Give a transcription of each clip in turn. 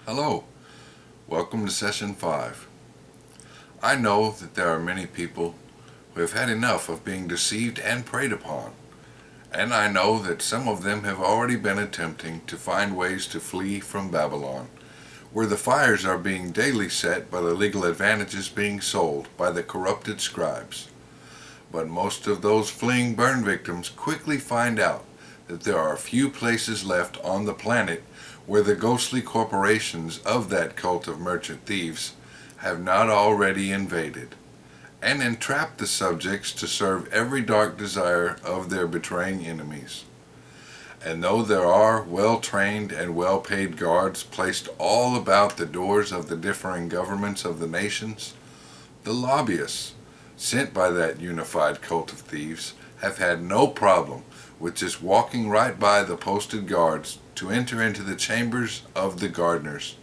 Hello, welcome to Session 5. I know that there are many people who have had enough of being deceived and preyed upon, and I know that some of them have already been attempting to find ways to flee from Babylon, where the fires are being daily set by the legal advantages being sold by the corrupted scribes. But most of those fleeing burn victims quickly find out that there are few places left on the planet where the ghostly corporations of that cult of merchant thieves have not already invaded, and entrapped the subjects to serve every dark desire of their betraying enemies. And though there are well-trained and well-paid guards placed all about the doors of the differing governments of the nations, the lobbyists sent by that unified cult of thieves have had no problem with just walking right by the posted guards to enter into the chambers of the gardeners,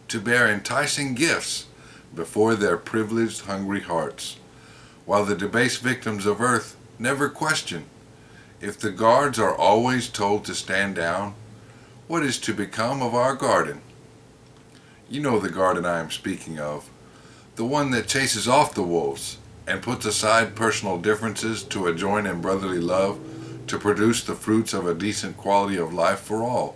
to bear enticing gifts before their privileged hungry hearts, while the debased victims of earth never question, if the guards are always told to stand down, what is to become of our garden? You know the garden I am speaking of, the one that chases off the wolves and puts aside personal differences to join in brotherly love to produce the fruits of a decent quality of life for all,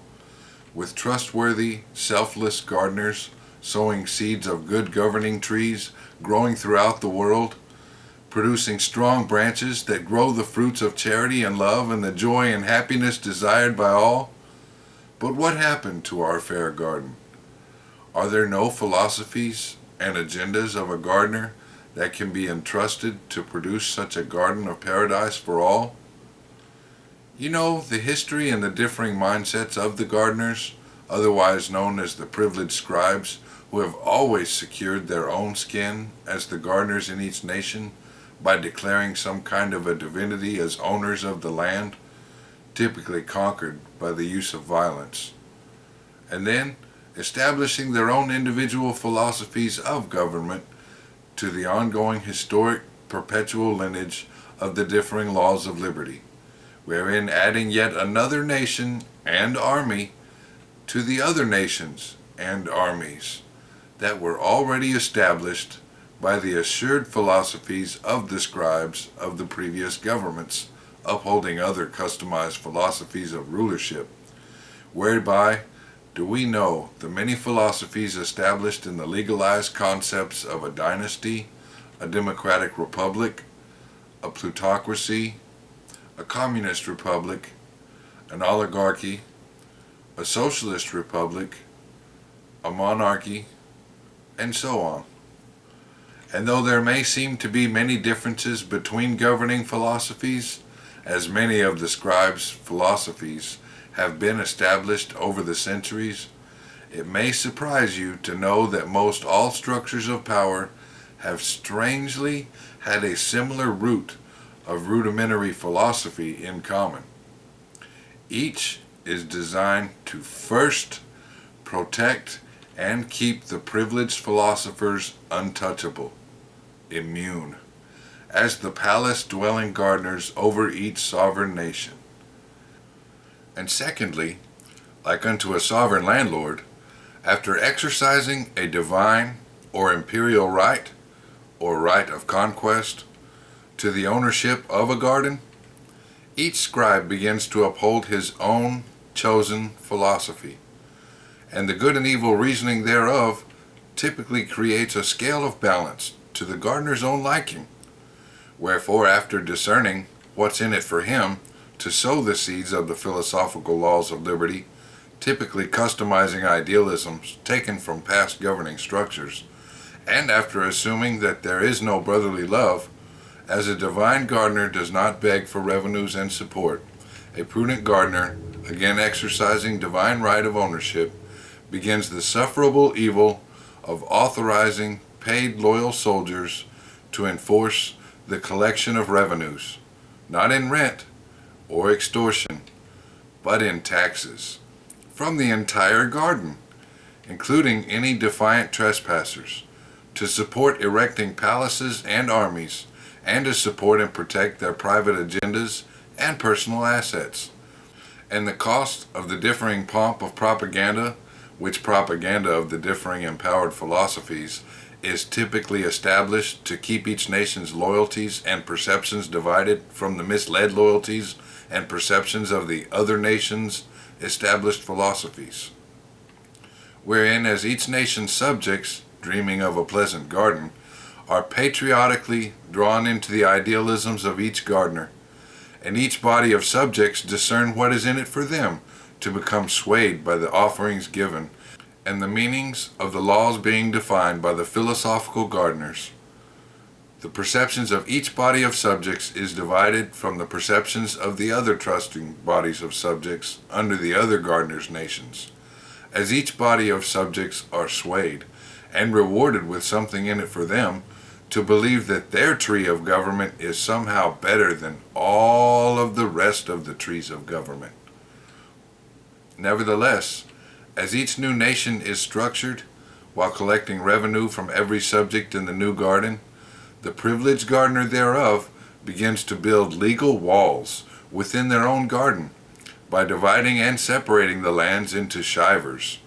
with trustworthy, selfless gardeners sowing seeds of good governing trees growing throughout the world, producing strong branches that grow the fruits of charity and love and the joy and happiness desired by all. But what happened to our fair garden? Are there no philosophies and agendas of a gardener that can be entrusted to produce such a garden of paradise for all? You know the history and the differing mindsets of the gardeners, otherwise known as the privileged scribes, who have always secured their own skin as the gardeners in each nation by declaring some kind of a divinity as owners of the land, typically conquered by the use of violence, and then establishing their own individual philosophies of government to the ongoing historic perpetual lineage of the differing laws of liberty, wherein adding yet another nation and army to the other nations and armies that were already established by the assured philosophies of the scribes of the previous governments, upholding other customized philosophies of rulership, whereby do we know the many philosophies established in the legalized concepts of a dynasty, a democratic republic, a plutocracy, a communist republic, an oligarchy, a socialist republic, a monarchy, and so on. And though there may seem to be many differences between governing philosophies, as many of the scribes' philosophies have been established over the centuries, it may surprise you to know that most all structures of power have strangely had a similar root of rudimentary philosophy in common. Each is designed to first protect and keep the privileged philosophers untouchable, immune, as the palace-dwelling gardeners over each sovereign nation. And secondly, like unto a sovereign landlord, after exercising a divine or imperial right, or right of conquest, to the ownership of a garden, each scribe begins to uphold his own chosen philosophy, and the good and evil reasoning thereof typically creates a scale of balance to the gardener's own liking. Wherefore, after discerning what's in it for him, to sow the seeds of the philosophical laws of liberty, typically customizing idealisms taken from past governing structures, and after assuming that there is no brotherly love, as a divine gardener does not beg for revenues and support, a prudent gardener, again exercising divine right of ownership, begins the sufferable evil of authorizing paid loyal soldiers to enforce the collection of revenues, not in rent or extortion, but in taxes, from the entire garden, including any defiant trespassers, to support erecting palaces and armies, and to support and protect their private agendas and personal assets. And the cost of the differing pomp of propaganda which propaganda of the differing empowered philosophies is typically established to keep each nation's loyalties and perceptions divided from the misled loyalties and perceptions of the other nation's established philosophies. Wherein, as each nation's subjects, dreaming of a pleasant garden, are patriotically drawn into the idealisms of each gardener, and each body of subjects discern what is in it for them, to become swayed by the offerings given, and the meanings of the laws being defined by the philosophical gardeners. The perceptions of each body of subjects is divided from the perceptions of the other trusting bodies of subjects under the other gardeners' nations, as each body of subjects are swayed, and rewarded with something in it for them, to believe that their tree of government is somehow better than all of the rest of the trees of government. Nevertheless, as each new nation is structured, while collecting revenue from every subject in the new garden, the privileged gardener thereof begins to build legal walls within their own garden, by dividing and separating the lands into shivers,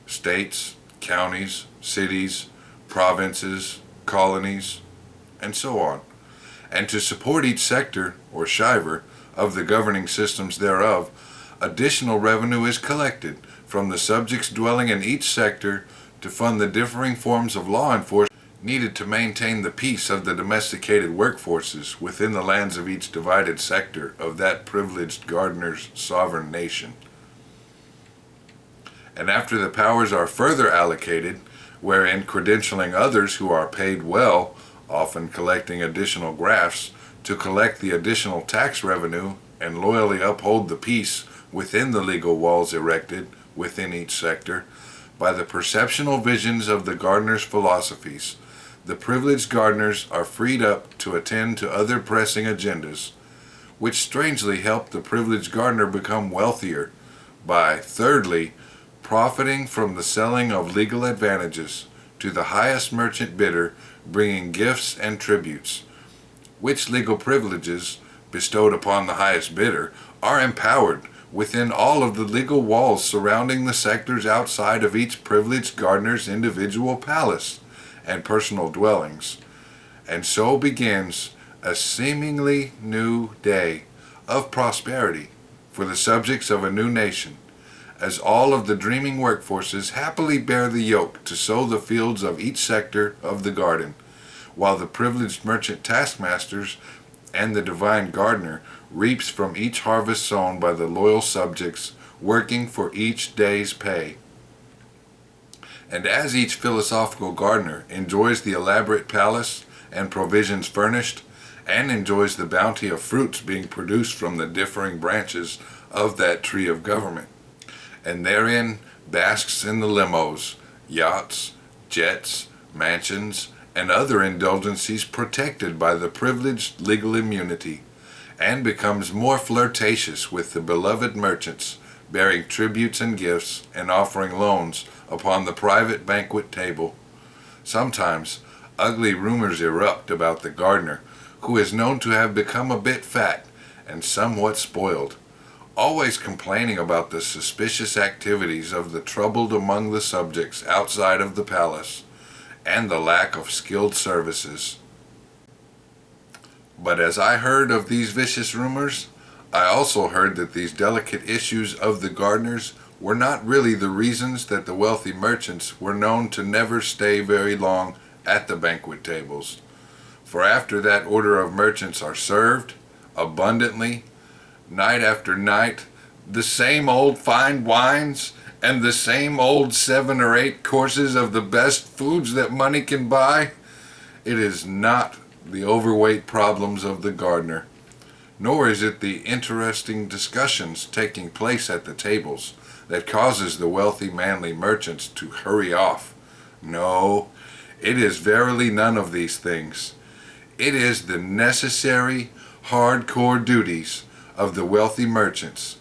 states, counties, cities, provinces, colonies, and so on. And to support each sector, or shiver, of the governing systems thereof, additional revenue is collected from the subjects dwelling in each sector to fund the differing forms of law enforcement needed to maintain the peace of the domesticated workforces within the lands of each divided sector of that privileged gardener's sovereign nation. And after the powers are further allocated, wherein credentialing others who are paid well, often collecting additional grafts, to collect the additional tax revenue and loyally uphold the peace within the legal walls erected within each sector, by the perceptional visions of the gardeners' philosophies, the privileged gardeners are freed up to attend to other pressing agendas, which strangely help the privileged gardener become wealthier by, thirdly, profiting from the selling of legal advantages to the highest merchant bidder, bringing gifts and tributes, which legal privileges, bestowed upon the highest bidder, are empowered within all of the legal walls surrounding the sectors outside of each privileged gardener's individual palace and personal dwellings. And so begins a seemingly new day of prosperity for the subjects of a new nation, as all of the dreaming workforces happily bear the yoke to sow the fields of each sector of the garden, while the privileged merchant taskmasters and the divine gardener reaps from each harvest sown by the loyal subjects working for each day's pay. And as each philosophical gardener enjoys the elaborate palace and provisions furnished, and enjoys the bounty of fruits being produced from the differing branches of that tree of government, and therein basks in the limos, yachts, jets, mansions, and other indulgencies protected by the privileged legal immunity, and becomes more flirtatious with the beloved merchants, bearing tributes and gifts and offering loans upon the private banquet table. Sometimes ugly rumors erupt about the gardener, who is known to have become a bit fat and somewhat spoiled, always complaining about the suspicious activities of the troubled among the subjects outside of the palace, and the lack of skilled services. But as I heard of these vicious rumors, I also heard that these delicate issues of the gardeners were not really the reasons that the wealthy merchants were known to never stay very long at the banquet tables. For after that order of merchants are served, abundantly, night after night, the same old fine wines and the same old 7 or 8 courses of the best foods that money can buy, it is not the overweight problems of the gardener, nor is it the interesting discussions taking place at the tables that causes the wealthy manly merchants to hurry off. No, it is verily none of these things. It is the necessary, hardcore duties of the wealthy merchants,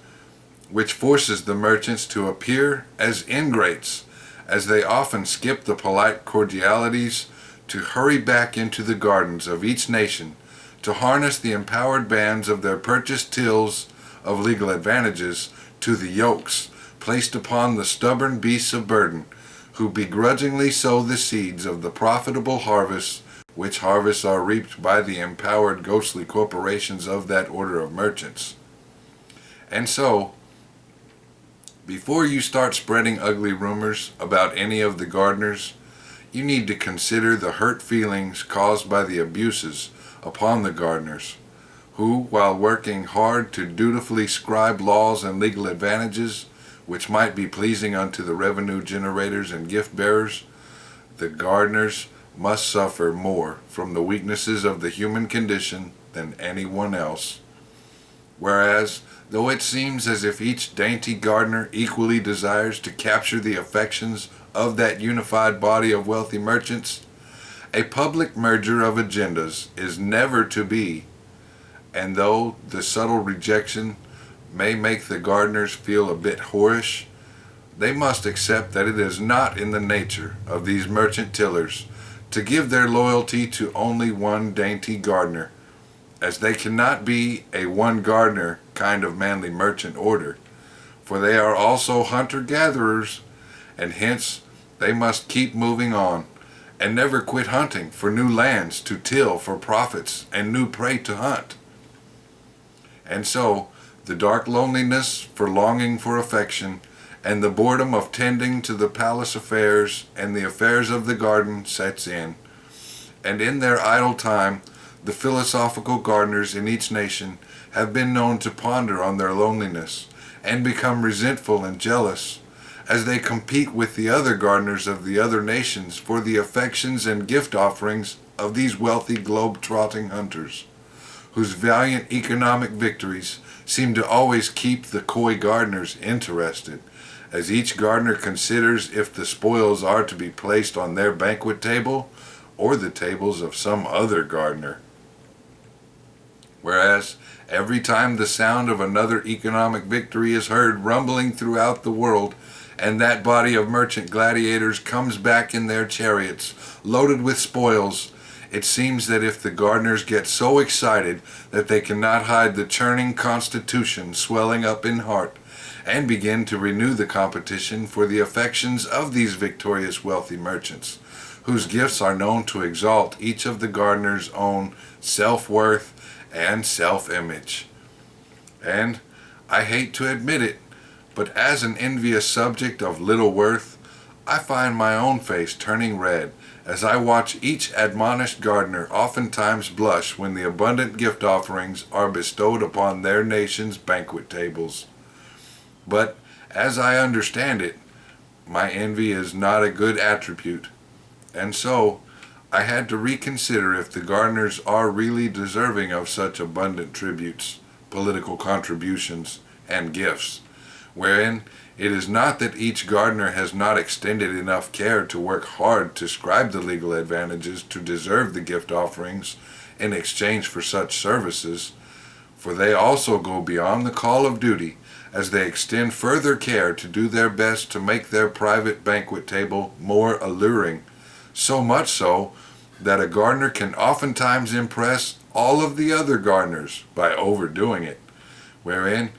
which forces the merchants to appear as ingrates, as they often skip the polite cordialities to hurry back into the gardens of each nation to harness the empowered bands of their purchased tills of legal advantages to the yokes placed upon the stubborn beasts of burden, who begrudgingly sow the seeds of the profitable harvests, which harvests are reaped by the empowered ghostly corporations of that order of merchants. And so, before you start spreading ugly rumors about any of the gardeners, you need to consider the hurt feelings caused by the abuses upon the gardeners, who, while working hard to dutifully scribe laws and legal advantages, which might be pleasing unto the revenue generators and gift bearers, the gardeners must suffer more from the weaknesses of the human condition than anyone else. Whereas, though it seems as if each dainty gardener equally desires to capture the affections of that unified body of wealthy merchants, a public merger of agendas is never to be, and though the subtle rejection may make the gardeners feel a bit whorish, they must accept that it is not in the nature of these merchant tillers to give their loyalty to only one dainty gardener, as they cannot be a one gardener kind of manly merchant order, for they are also hunter-gatherers, and hence they must keep moving on, and never quit hunting for new lands to till for profits and new prey to hunt. And so, the dark loneliness for longing for affection, and the boredom of tending to the palace affairs and the affairs of the garden sets in, and in their idle time the philosophical gardeners in each nation have been known to ponder on their loneliness, and become resentful and jealous, as they compete with the other gardeners of the other nations for the affections and gift offerings of these wealthy globe-trotting hunters, whose valiant economic victories seem to always keep the coy gardeners interested, as each gardener considers if the spoils are to be placed on their banquet table or the tables of some other gardener. Whereas, every time the sound of another economic victory is heard rumbling throughout the world, and that body of merchant gladiators comes back in their chariots, loaded with spoils, it seems that if the gardeners get so excited that they cannot hide the churning constitution swelling up in heart, and begin to renew the competition for the affections of these victorious wealthy merchants, whose gifts are known to exalt each of the gardener's own self-worth and self-image. And, I hate to admit it, but as an envious subject of little worth, I find my own face turning red as I watch each admonished gardener oftentimes blush when the abundant gift offerings are bestowed upon their nation's banquet tables. But, as I understand it, my envy is not a good attribute, and so I had to reconsider if the gardeners are really deserving of such abundant tributes, political contributions, and gifts, wherein it is not that each gardener has not extended enough care to work hard to scribe the legal advantages to deserve the gift offerings in exchange for such services, for they also go beyond the call of duty as they extend further care to do their best to make their private banquet table more alluring, so much so that a gardener can oftentimes impress all of the other gardeners by overdoing it, wherein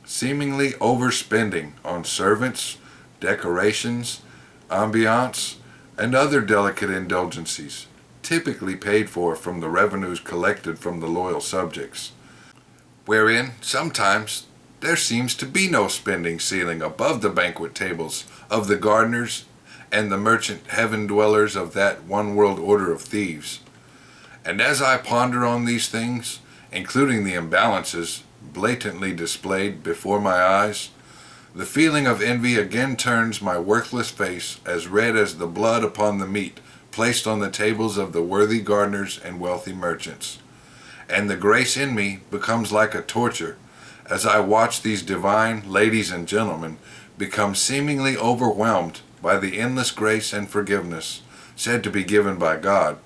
seemingly overspending on servants, decorations, ambiance, and other delicate indulgencies, typically paid for from the revenues collected from the loyal subjects, wherein sometimes there seems to be no spending ceiling above the banquet tables of the gardeners and the merchant heaven-dwellers of that one-world order of thieves. And as I ponder on these things, including the imbalances blatantly displayed before my eyes, the feeling of envy again turns my worthless face as red as the blood upon the meat placed on the tables of the worthy gardeners and wealthy merchants. And the grace in me becomes like a torture as I watch these divine ladies and gentlemen become seemingly overwhelmed by the endless grace and forgiveness said to be given by God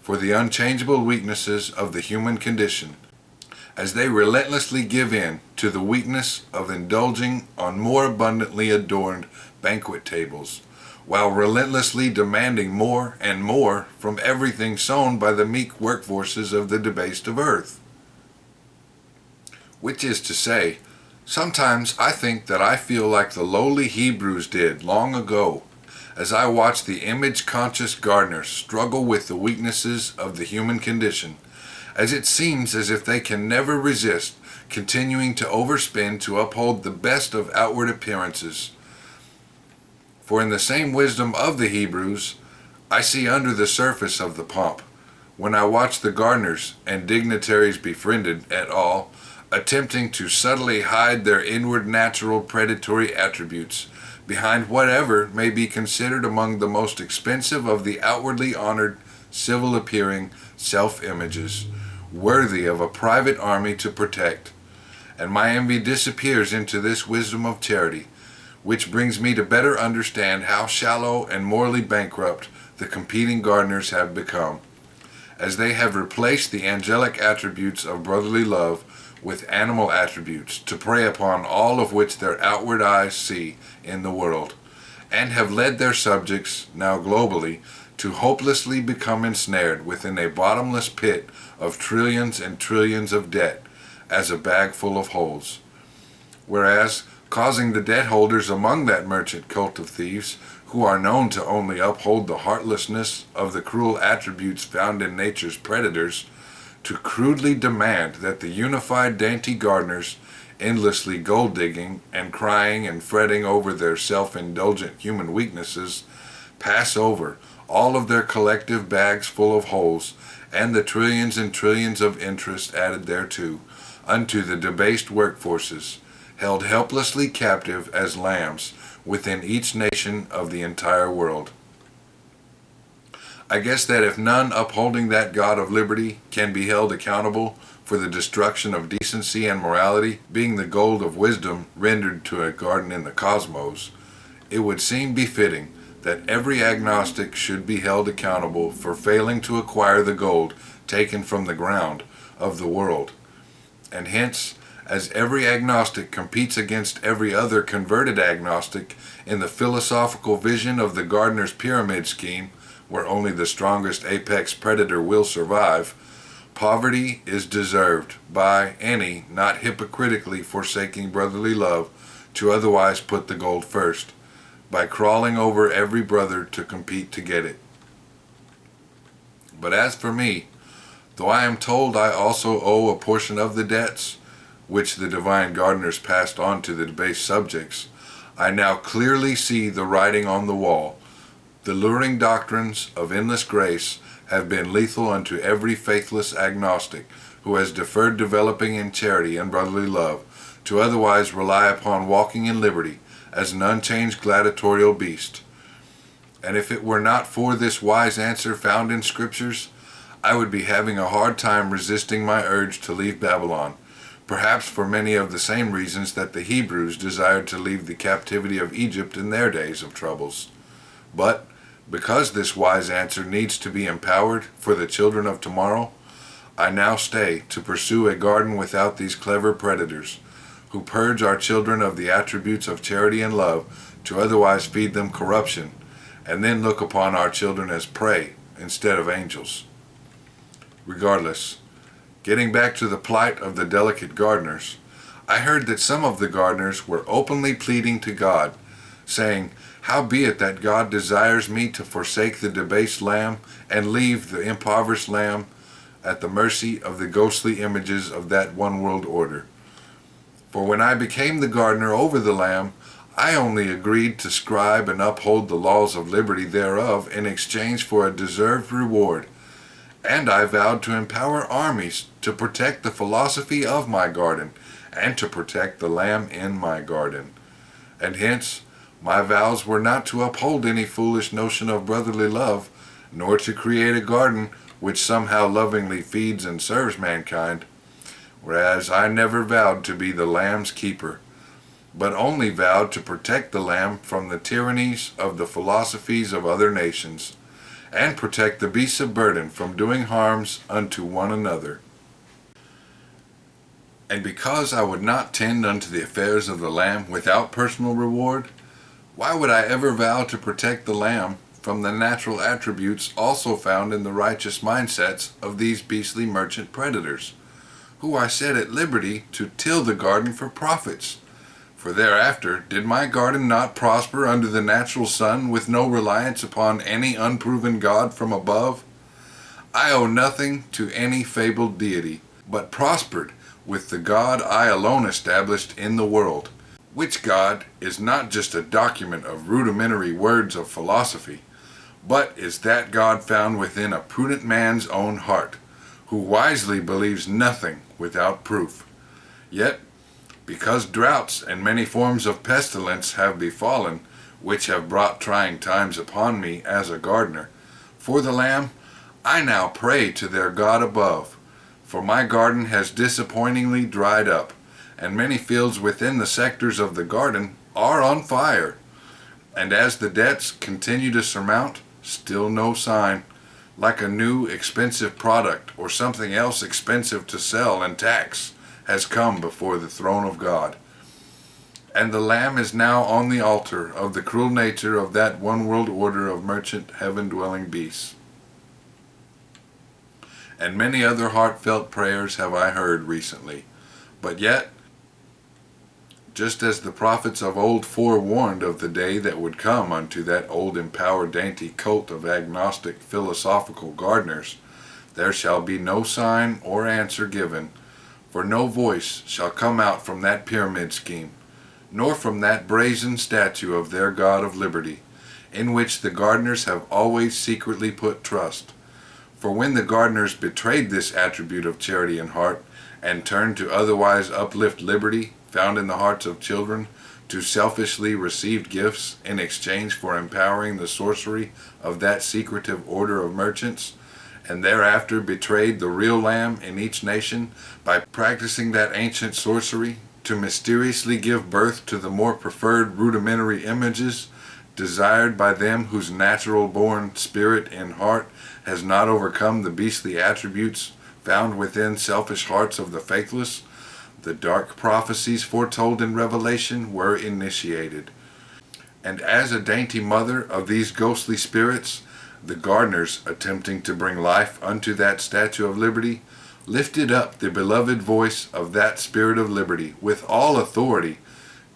for the unchangeable weaknesses of the human condition, as they relentlessly give in to the weakness of indulging on more abundantly adorned banquet tables, while relentlessly demanding more and more from everything sown by the meek workforces of the debased of earth. Which is to say, Sometimes I think that I feel like the lowly Hebrews did long ago, as I watch the image-conscious gardeners struggle with the weaknesses of the human condition, as it seems as if they can never resist continuing to overspend to uphold the best of outward appearances. For in the same wisdom of the Hebrews, I see under the surface of the pomp, when I watch the gardeners and dignitaries befriended at all, attempting to subtly hide their inward natural predatory attributes behind whatever may be considered among the most expensive of the outwardly honored, civil-appearing self-images, worthy of a private army to protect. And my envy disappears into this wisdom of charity, which brings me to better understand how shallow and morally bankrupt the competing gardeners have become, as they have replaced the angelic attributes of brotherly love with animal attributes to prey upon all of which their outward eyes see in the world, and have led their subjects, now globally, to hopelessly become ensnared within a bottomless pit of trillions and trillions of debt, as a bag full of holes. Whereas, causing the debt holders among that merchant cult of thieves, who are known to only uphold the heartlessness of the cruel attributes found in nature's predators, to crudely demand that the unified dainty gardeners, endlessly gold-digging and crying and fretting over their self-indulgent human weaknesses, pass over all of their collective bags full of holes, and the trillions and trillions of interest added thereto, unto the debased workforces, held helplessly captive as lambs within each nation of the entire world. I guess that if none upholding that God of liberty can be held accountable for the destruction of decency and morality, being the gold of wisdom rendered to a garden in the cosmos, it would seem befitting that every agnostic should be held accountable for failing to acquire the gold taken from the ground of the world. And hence, as every agnostic competes against every other converted agnostic in the philosophical vision of the gardener's pyramid scheme, where only the strongest apex predator will survive, poverty is deserved by any not hypocritically forsaking brotherly love to otherwise put the gold first, by crawling over every brother to compete to get it. But as for me, though I am told I also owe a portion of the debts, which the divine gardeners passed on to the debased subjects, I now clearly see the writing on the wall. The luring doctrines of endless grace have been lethal unto every faithless agnostic who has deferred developing in charity and brotherly love to otherwise rely upon walking in liberty as an unchanged gladiatorial beast. And if it were not for this wise answer found in Scriptures, I would be having a hard time resisting my urge to leave Babylon, perhaps for many of the same reasons that the Hebrews desired to leave the captivity of Egypt in their days of troubles. But, because this wise answer needs to be empowered for the children of tomorrow, I now stay to pursue a garden without these clever predators, who purge our children of the attributes of charity and love to otherwise feed them corruption, and then look upon our children as prey instead of angels. Regardless, getting back to the plight of the delicate gardeners, I heard that some of the gardeners were openly pleading to God, saying, "Howbeit that God desires me to forsake the debased lamb and leave the impoverished lamb at the mercy of the ghostly images of that one world order. For when I became the gardener over the lamb, I only agreed to scribe and uphold the laws of liberty thereof in exchange for a deserved reward, and I vowed to empower armies to protect the philosophy of my garden, and to protect the lamb in my garden. And hence, my vows were not to uphold any foolish notion of brotherly love, nor to create a garden which somehow lovingly feeds and serves mankind, whereas I never vowed to be the lamb's keeper, but only vowed to protect the lamb from the tyrannies of the philosophies of other nations, and protect the beasts of burden from doing harms unto one another. And because I would not tend unto the affairs of the lamb without personal reward, why would I ever vow to protect the lamb from the natural attributes also found in the righteous mindsets of these beastly merchant predators, who I set at liberty to till the garden for profits, For thereafter did my garden not prosper under the natural sun, with no reliance upon any unproven God from above? I owe nothing to any fabled deity, but prospered with the God I alone established in the world, which God is not just a document of rudimentary words of philosophy, but is that God found within a prudent man's own heart, who wisely believes nothing without proof. Yet, because droughts and many forms of pestilence have befallen, which have brought trying times upon me as a gardener, for the lamb, I now pray to their God above, for my garden has disappointingly dried up, and many fields within the sectors of the garden are on fire. And as the debts continue to surmount, still no sign, like a new expensive product or something else expensive to sell and tax, has come before the throne of God. And the Lamb is now on the altar of the cruel nature of that one world order of merchant heaven-dwelling beasts. And many other heartfelt prayers have I heard recently. But yet, just as the prophets of old forewarned of the day that would come unto that old empowered dainty cult of agnostic philosophical gardeners, there shall be no sign or answer given, for no voice shall come out from that pyramid scheme, nor from that brazen statue of their God of liberty, in which the gardeners have always secretly put trust. For when the gardeners betrayed this attribute of charity in heart, and turned to otherwise uplift liberty found in the hearts of children, to selfishly received gifts in exchange for empowering the sorcery of that secretive order of merchants, and thereafter betrayed the real Lamb in each nation by practicing that ancient sorcery to mysteriously give birth to the more preferred rudimentary images desired by them whose natural-born spirit and heart has not overcome the beastly attributes found within selfish hearts of the faithless, the dark prophecies foretold in Revelation were initiated. And as a dainty mother of these ghostly spirits, the gardeners, attempting to bring life unto that statue of liberty, lifted up the beloved voice of that spirit of liberty with all authority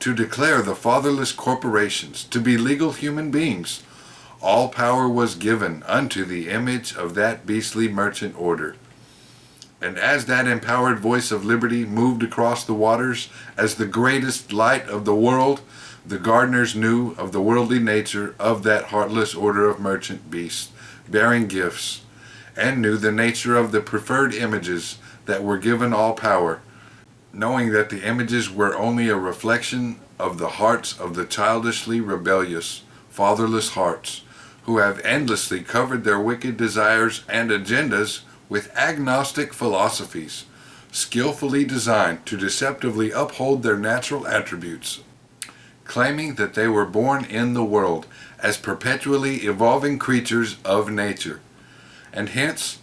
to declare the fatherless corporations to be legal human beings. All power was given unto the image of that beastly merchant order. And as that empowered voice of liberty moved across the waters as the greatest light of the world, the gardeners knew of the worldly nature of that heartless order of merchant beasts, bearing gifts, and knew the nature of the preferred images that were given all power, knowing that the images were only a reflection of the hearts of the childishly rebellious, fatherless hearts, who have endlessly covered their wicked desires and agendas with agnostic philosophies, skillfully designed to deceptively uphold their natural attributes, claiming that they were born in the world as perpetually evolving creatures of nature, and hence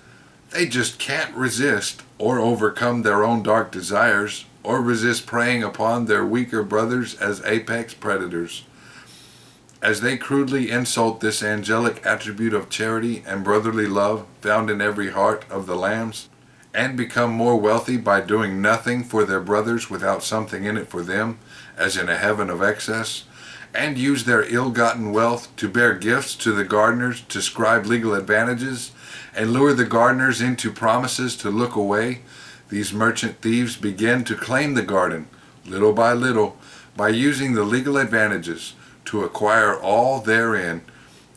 they just can't resist or overcome their own dark desires or resist preying upon their weaker brothers as apex predators. As they crudely insult this angelic attribute of charity and brotherly love found in every heart of the lambs, and become more wealthy by doing nothing for their brothers without something in it for them, as in a heaven of excess, and use their ill-gotten wealth to bear gifts to the gardeners to scribe legal advantages, and lure the gardeners into promises to look away, these merchant thieves begin to claim the garden, little by little, by using the legal advantages to acquire all therein,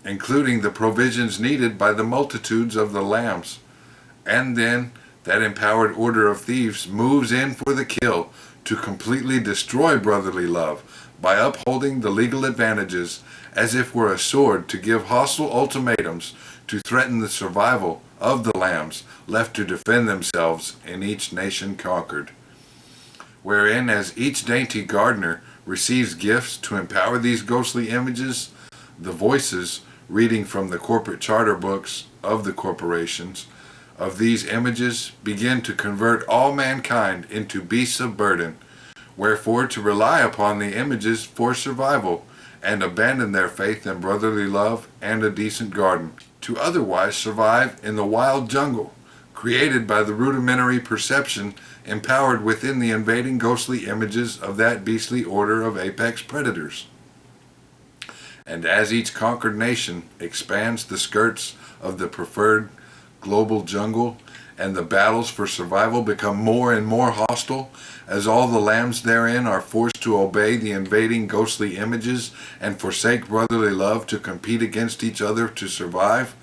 including the provisions needed by the multitudes of the lambs. And then that empowered order of thieves moves in for the kill to completely destroy brotherly love by upholding the legal advantages as if were a sword to give hostile ultimatums to threaten the survival of the lambs left to defend themselves in each nation conquered. Wherein as each dainty gardener receives gifts to empower these ghostly images, the voices, reading from the corporate charter books of the corporations, of these images begin to convert all mankind into beasts of burden, wherefore to rely upon the images for survival, and abandon their faith in brotherly love and a decent garden, to otherwise survive in the wild jungle, created by the rudimentary perception empowered within the invading ghostly images of that beastly order of apex predators. And as each conquered nation expands the skirts of the preferred global jungle, and the battles for survival become more and more hostile, as all the lambs therein are forced to obey the invading ghostly images and forsake brotherly love to compete against each other to survive,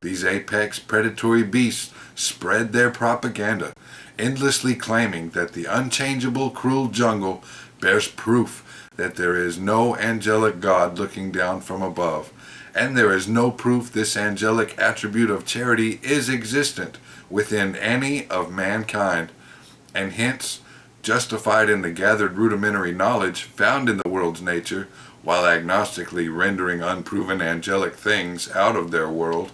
these apex predatory beasts spread their propaganda, endlessly claiming that the unchangeable, cruel jungle bears proof that there is no angelic God looking down from above, and there is no proof this angelic attribute of charity is existent within any of mankind, and hence justified in the gathered rudimentary knowledge found in the world's nature, while agnostically rendering unproven angelic things out of their world.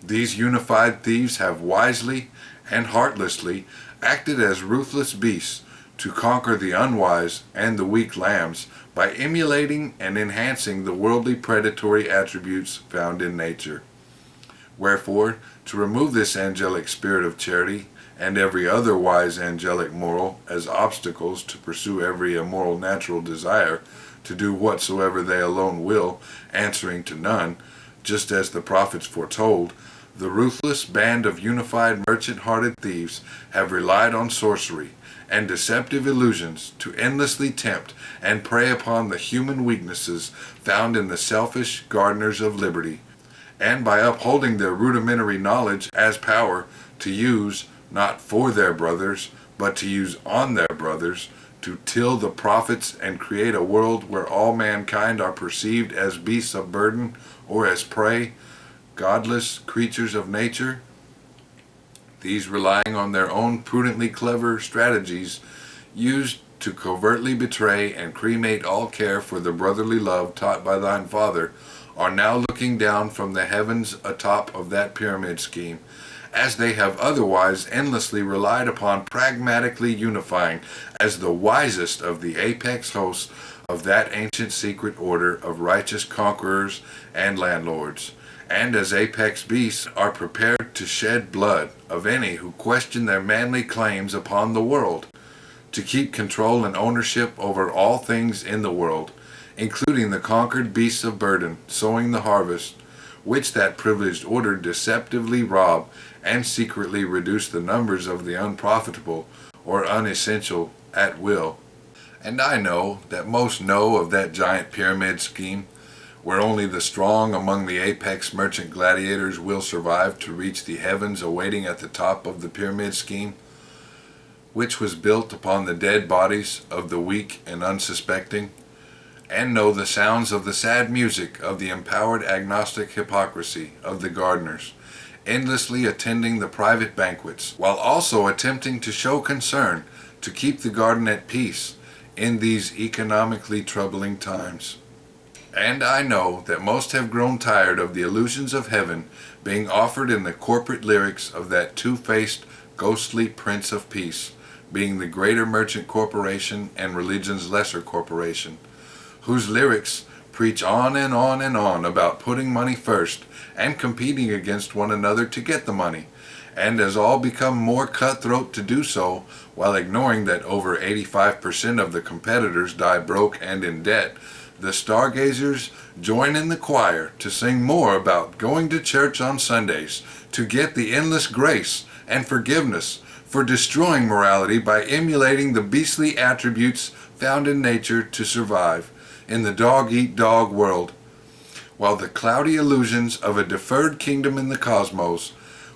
These unified thieves have wisely and heartlessly acted as ruthless beasts to conquer the unwise and the weak lambs by emulating and enhancing the worldly predatory attributes found in nature. Wherefore, to remove this angelic spirit of charity and every other wise angelic moral as obstacles to pursue every immoral natural desire to do whatsoever they alone will, answering to none, just as the prophets foretold, the ruthless band of unified merchant-hearted thieves have relied on sorcery and deceptive illusions to endlessly tempt and prey upon the human weaknesses found in the selfish gardeners of liberty, and by upholding their rudimentary knowledge as power to use not for their brothers, but to use on their brothers, to till the profits and create a world where all mankind are perceived as beasts of burden or as prey, godless creatures of nature. These, relying on their own prudently clever strategies, used to covertly betray and cremate all care for the brotherly love taught by thine Father, are now looking down from the heavens atop of that pyramid scheme, as they have otherwise endlessly relied upon pragmatically unifying as the wisest of the apex hosts of that ancient secret order of righteous conquerors and landlords, and as apex beasts are prepared to shed blood of any who question their manly claims upon the world, to keep control and ownership over all things in the world, including the conquered beasts of burden, sowing the harvest, which that privileged order deceptively rob and secretly reduce the numbers of the unprofitable or unessential at will. And I know that most know of that giant pyramid scheme, where only the strong among the apex merchant gladiators will survive to reach the heavens awaiting at the top of the pyramid scheme, which was built upon the dead bodies of the weak and unsuspecting, and know the sounds of the sad music of the empowered agnostic hypocrisy of the gardeners, endlessly attending the private banquets, while also attempting to show concern to keep the garden at peace in these economically troubling times. And I know that most have grown tired of the illusions of heaven being offered in the corporate lyrics of that two-faced, ghostly Prince of Peace, being the greater merchant corporation and religion's lesser corporation, whose lyrics preach on and on and on about putting money first and competing against one another to get the money, and as all become more cutthroat to do so, while ignoring that over 85% of the competitors die broke and in debt, the stargazers join in the choir to sing more about going to church on Sundays to get the endless grace and forgiveness for destroying morality by emulating the beastly attributes found in nature to survive in the dog-eat-dog world, while the cloudy illusions of a deferred kingdom in the cosmos,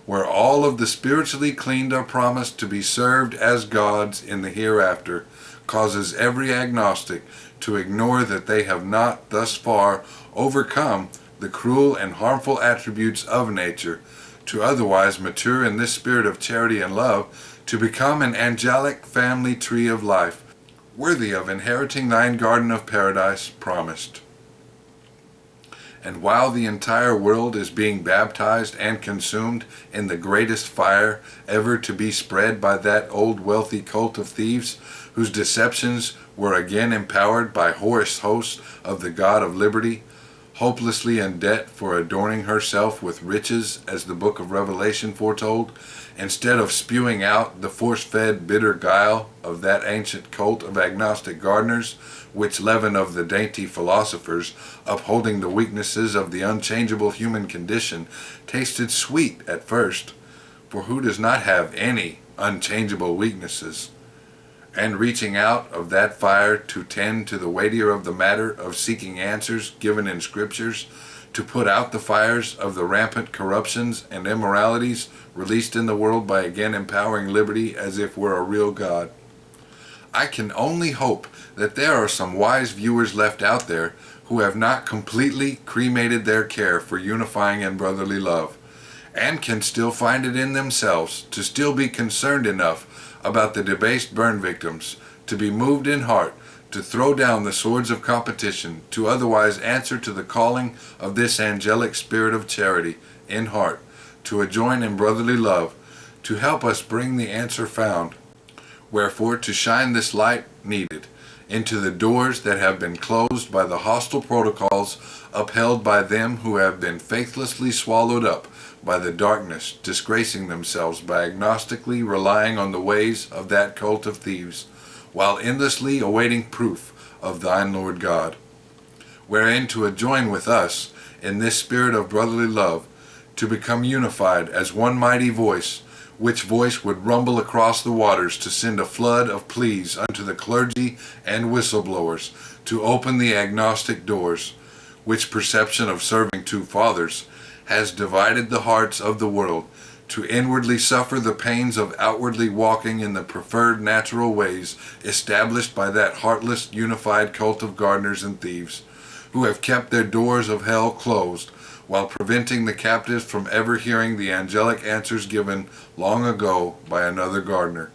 where all of the spiritually cleaned are promised to be served as gods in the hereafter, causes every agnostic to ignore that they have not thus far overcome the cruel and harmful attributes of nature, to otherwise mature in this spirit of charity and love, to become an angelic family tree of life, worthy of inheriting thine garden of paradise promised. And while the entire world is being baptized and consumed in the greatest fire ever to be spread by that old wealthy cult of thieves, whose deceptions were again empowered by Horus hosts of the God of liberty, hopelessly in debt for adorning herself with riches, as the book of Revelation foretold, instead of spewing out the force-fed bitter guile of that ancient cult of agnostic gardeners, which leaven of the dainty philosophers, upholding the weaknesses of the unchangeable human condition, tasted sweet at first, for who does not have any unchangeable weaknesses? And reaching out of that fire to tend to the weightier of the matter of seeking answers given in scriptures, to put out the fires of the rampant corruptions and immoralities released in the world by again empowering liberty as if we're a real God. I can only hope that there are some wise viewers left out there who have not completely cremated their care for unifying and brotherly love, and can still find it in themselves to still be concerned enough about the debased burn victims to be moved in heart to throw down the swords of competition, to otherwise answer to the calling of this angelic spirit of charity in heart, to join in brotherly love, to help us bring the answer found. Wherefore, to shine this light needed into the doors that have been closed by the hostile protocols upheld by them who have been faithlessly swallowed up by the darkness, disgracing themselves by agnostically relying on the ways of that cult of thieves, while endlessly awaiting proof of thine Lord God. Wherein to join with us in this spirit of brotherly love, to become unified as one mighty voice, which voice would rumble across the waters to send a flood of pleas unto the clergy and whistleblowers to open the agnostic doors, which perception of serving two fathers has divided the hearts of the world, to inwardly suffer the pains of outwardly walking in the preferred natural ways established by that heartless unified cult of gardeners and thieves, who have kept their doors of hell closed, while preventing the captives from ever hearing the angelic answers given long ago by another gardener.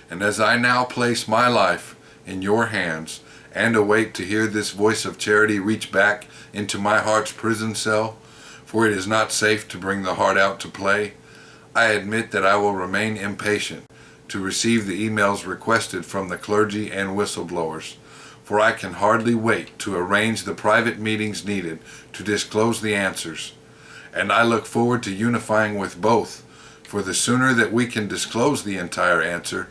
And as I now place my life in your hands, and await to hear this voice of charity reach back into my heart's prison cell, for it is not safe to bring the heart out to play, I admit that I will remain impatient to receive the emails requested from the clergy and whistleblowers, for I can hardly wait to arrange the private meetings needed to disclose the answers, and I look forward to unifying with both, for the sooner that we can disclose the entire answer,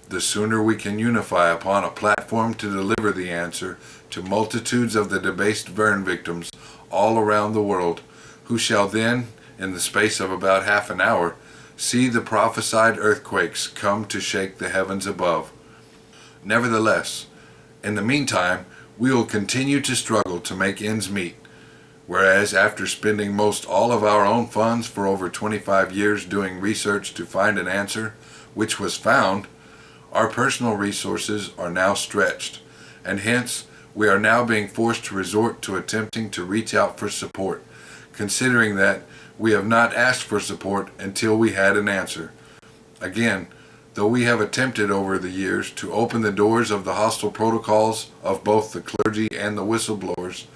the sooner we can unify upon a platform to deliver the answer to multitudes of the debased burn victims all around the world, who shall then, in the space of about half an hour, see the prophesied earthquakes come to shake the heavens above. Nevertheless, in the meantime, we will continue to struggle to make ends meet, whereas after spending most all of our own funds for over 25 years doing research to find an answer, which was found, our personal resources are now stretched, and hence we are now being forced to resort to attempting to reach out for support, considering that we have not asked for support until we had an answer. Again, though we have attempted over the years to open the doors of the hostile protocols of both the clergy and the whistleblowers,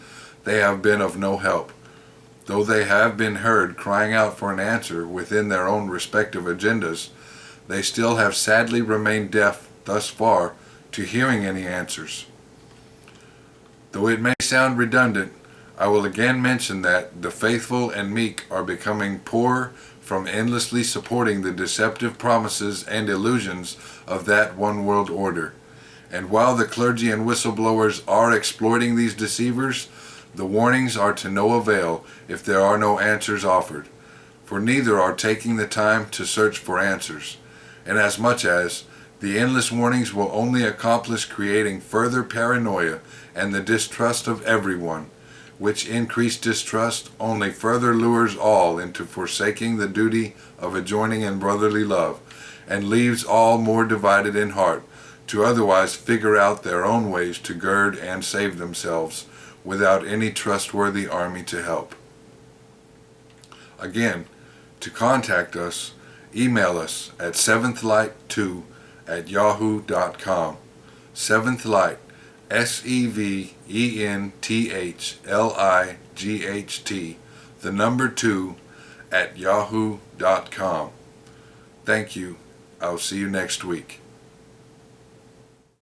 they have been of no help. Though they have been heard crying out for an answer within their own respective agendas, they still have sadly remained deaf thus far to hearing any answers. Though it may sound redundant, I will again mention that the faithful and meek are becoming poorer from endlessly supporting the deceptive promises and illusions of that one world order. And while the clergy and whistleblowers are exploiting these deceivers, the warnings are to no avail if there are no answers offered, for neither are taking the time to search for answers, inasmuch as the endless warnings will only accomplish creating further paranoia and the distrust of everyone, which increased distrust only further lures all into forsaking the duty of adjoining in brotherly love, and leaves all more divided in heart to otherwise figure out their own ways to gird and save themselves without any trustworthy army to help. Again, to contact us, email us at seventhlight2@yahoo.com. Seventh Light, SEVENTHLIGHT, the number 2 @yahoo.com. Thank you. I'll see you next week.